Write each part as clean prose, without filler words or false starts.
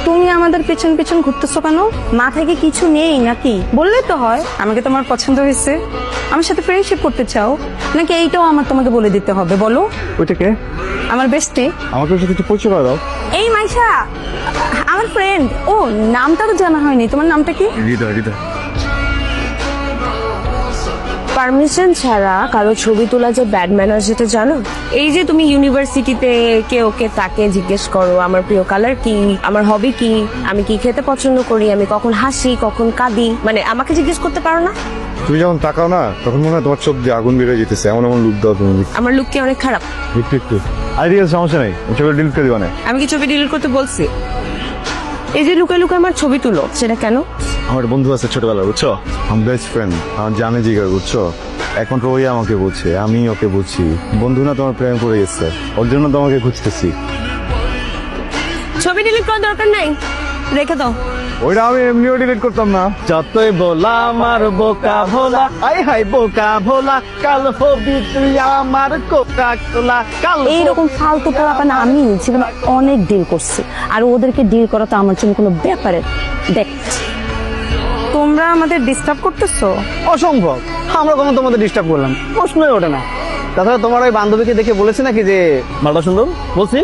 তুমি আমাদের পেছন পেছন ঘুরতেছো কেন? মাথায় কি কিছু নেই নাকি? বললে তো হয় আমাকে তোমার পছন্দ হয়েছে, আমার সাথে ফ্রেন্ডশিপ করতে চাও, নাকি এইটাও আমার তোমাকে বলে দিতে হবে? বলো। ওইটা কে? আমার বেস্টে। আমাকে ওর সাথে একটু পরিচয় করে দাও। এই মাইশা, আমার ফ্রেন্ড। ও, নামটা তো জানা হয়নি, তোমার নামটা কি? হৃদয়। হৃদয় পারমিশন ছাড়া কারো ছবি তোলা যে ব্যাড ম্যানার, যেটা জানো? এই যে তুমি ইউনিভার্সিটিতে কে ওকে তাকে জিজ্ঞেস করো আমার প্রিয় কালার কি, আমার হবি কি, আমি কি খেতে পছন্দ করি, আমি কখন হাসি কখন কাঁদি, মানে আমাকে জিজ্ঞেস করতে পারো না? তুমি যখন তাকাও না তখন মনে হয় তোমার চোখ দিয়ে আগুন বেরিয়ে যেতেছে, এমন এমন লুক দাও তুমি। আমার লুক কি অনেক খারাপ? একটু আরে ঠিক আছে, সমস্যা নেই, ছবি ডিলিট করে দিবা না। আমি কি ছবি ডিলিট করতে বলছি? এই যে লুকায় লুকায় আমার ছবি তুলো, সেটা কেন? আমার বন্ধু আছে ছোটবেলা, বুঝছো, আমার বেস্ট ফ্রেন্ড, আমার জানে জিগার, বুঝছো, একমাত্র ওই আমাকে বুঝছে, আমি ওকে বুঝছি। বন্ধু না তোমার প্রেমে পড়ে গেছে, ওর জন্য তোমাকে খুঁজতেছি। ছবি ডিলিট করার দরকার নাই, রেখে দাও। ওইটা আমি এমনিও ডিলিট করতাম না। যতই বলা আমার বোকা ভোলা, আই হাই বোকা ভোলা, কাল হবি তুই আমার কোকা কোলা, কাল এইরকম ফালতু পোলাপানা আমি জীবনে অনেক ডিল করছি, আর ওদেরকে ডিল করা তো আমার জন্য কোনো ব্যাপারে। দেখ, তোমরা আমাদের ডিস্টার্ব করতেছো। অসম্ভব, আমরা কোনো তোমাদের ডিস্টার্ব করলাম? প্রশ্নই ওঠে না। তাছাড়া তোমার ওই বান্ধবীকে দেখে বলেছে নাকি যে মালটা সুন্দর? বলছি।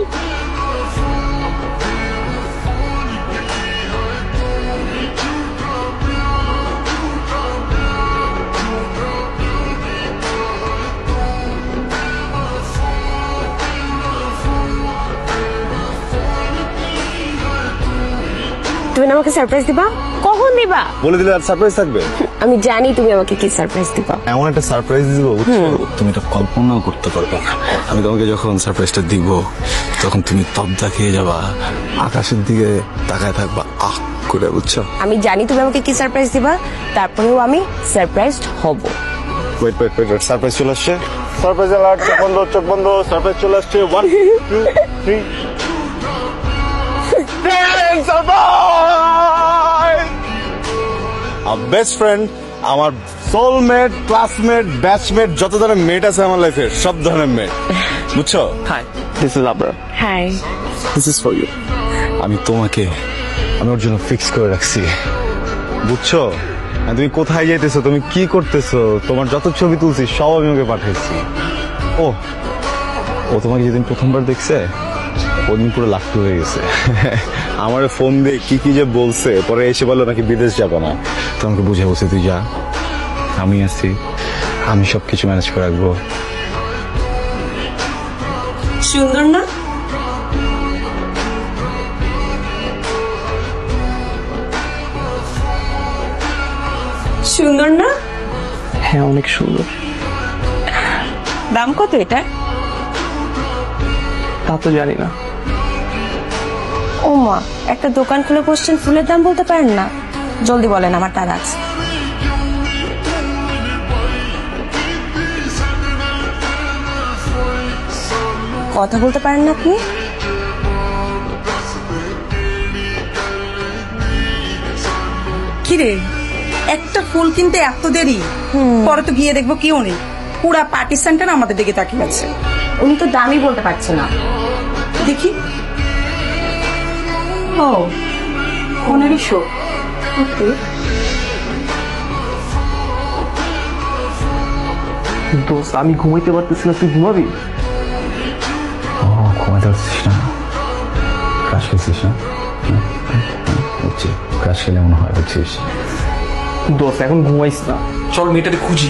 তুমি না আমাকে সারপ্রাইজ দিবা? কখন দিবা? বলে দিলে আর সারপ্রাইজ থাকবে? আমি জানি তুমি আমাকে কি সারপ্রাইজ দিবা। এমন একটা সারপ্রাইজ দিব, বুঝছো, তুমি তো কল্পনাও করতে পারবে না। আমি তোমাকে যখন সারপ্রাইজটা দিব তখন তুমি তবদা খেয়ে যাবা, আকাশের দিকে তাকায় থাকবা আহ করে, বুঝছো। আমি জানি তুমি আমাকে কি সারপ্রাইজ দিবা, তারপরেও আমি সারপ্রাইজড হব। ওয়েট সারপ্রাইজ চলে আসছে। সারপ্রাইজ অ্যালার্ট, চোখ বন্ধ, সারপ্রাইজ চলে আসছে। 1 2 3 সারপ্রাইজ! বেস্ট ফ্রেন্ড, আমার সোলমেট, ক্লাসমেট, ব্যাচমেট, যত ধরনের মেট আছে আমার লাইফে, সব ধরনের মেট, বুঝছো। Hi, this is Abrar. Hi. This is for you. আমি ওর জন্য ফিক্স করে রাখছি, বুঝছো। আর তুমি কোথায় যাইতেছো, তুমি কি করতেছো, তোমার যত ছবি তুলছি সব আমি ওকে পাঠাইছি। ও তোমাকে যেদিন প্রথমবার দেখছে ওদিন পুরো লাট্টু হয়ে গেছে। আমার ফোন দিয়ে কি যে বলছে, পরে এসে বললো নাকি বিদেশ যাবো না। তো আমাকে বুঝে বলছে তুই যা, আমি আছি, আমি সবকিছু ম্যানেজ করে রাখবো। সুন্দর না? সুন্দর না? হ্যাঁ, অনেক সুন্দর। দাম কত এটা? তা তো জানি না। ও মা, একটা দোকান খুলে বসছেন, ফুলের দাম বলতে পারেন না? জলদি বলেন, আমার টাকা আছে। কথা বলতে পারেন না আপনি? কিরে, একটা ফুল কিনতে এত দেরি? পরে তো গিয়ে দেখবো কেউ নেই, পুরা পার্টি সেন্টার আমাদের দিকে তাকিয়ে আছে। উনি তো দামই বলতে পারছে না। দেখি। ও, 1500। দোস্ত, আমি ঘুমাইতে পারতেছি না, তুই ঘুমাবি? ঘুমাতে পারছিস না? ক্রাশ খেয়েছিস না? বুঝছি, ক্রাশ খেলে মনে হয়, বুঝছিস। দোস্ত, এখন ঘুমাইস না, চল মেয়েটাকে খুঁজি।